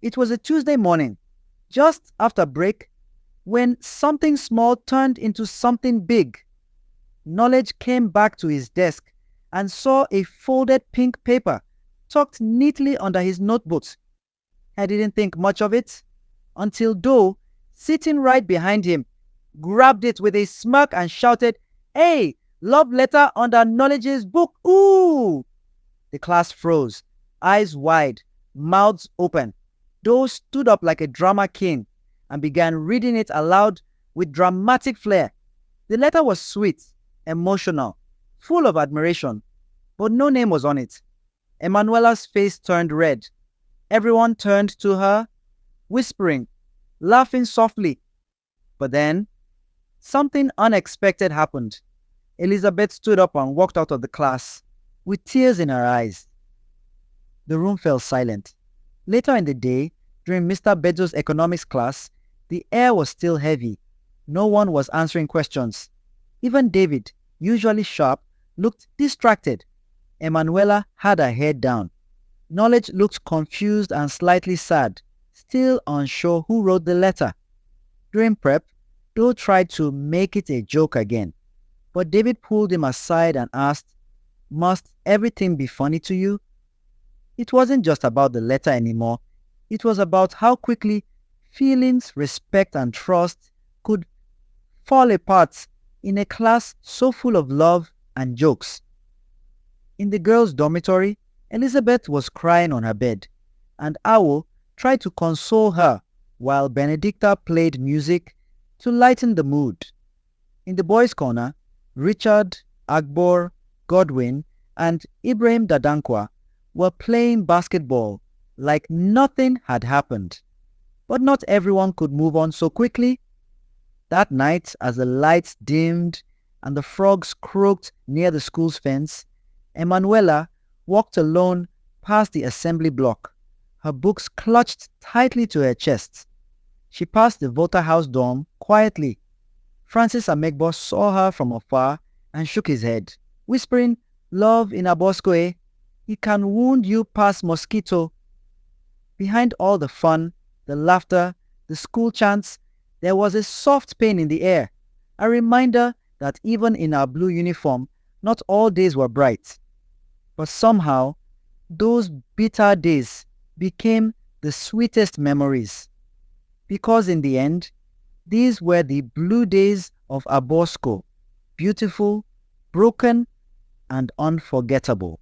It was a Tuesday morning, just after break, when something small turned into something big. Knowledge came back to his desk and saw a folded pink paper tucked neatly under his notebooks. I didn't think much of it until Doe, sitting right behind him, grabbed it with a smirk and shouted, "Hey, love letter under Knowledge's book, ooh!" The class froze, eyes wide, mouths open. Doe stood up like a drama king and began reading it aloud with dramatic flair. The letter was sweet, emotional, full of admiration, but no name was on it. Emmanuella's face turned red. Everyone turned to her, whispering, laughing softly. But then, something unexpected happened. Elizabeth stood up and walked out of the class, with tears in her eyes. The room fell silent. Later in the day, during Mr. Beddoes' economics class, the air was still heavy. No one was answering questions. Even David, usually sharp, looked distracted. Emmanuella had her head down. Knowledge looked confused and slightly sad, still unsure who wrote the letter. During prep, Doe tried to make it a joke again, but David pulled him aside and asked, "Must everything be funny to you?" It wasn't just about the letter anymore. It was about how quickly feelings, respect, and trust could fall apart in a class so full of love and jokes. In the girls' dormitory, Elizabeth was crying on her bed, and Owl tried to console her while Benedicta played music to lighten the mood. In the boys' corner, Richard, Agbor, Godwin, and Ibrahim Dadankwa were playing basketball like nothing had happened. But not everyone could move on so quickly. That night, as the lights dimmed and the frogs croaked near the school's fence, Emmanuella walked alone past the assembly block, her books clutched tightly to her chest. She passed the Volta House dorm quietly. Francis Amegbo saw her from afar and shook his head, whispering, "Love in Aborsco, eh? It can wound you past mosquito." Behind all the fun, the laughter, the school chants, there was a soft pain in the air, a reminder that even in our blue uniform, not all days were bright. But somehow, those bitter days became the sweetest memories. Because in the end, these were the blue days of Aborsco, beautiful, broken, and unforgettable.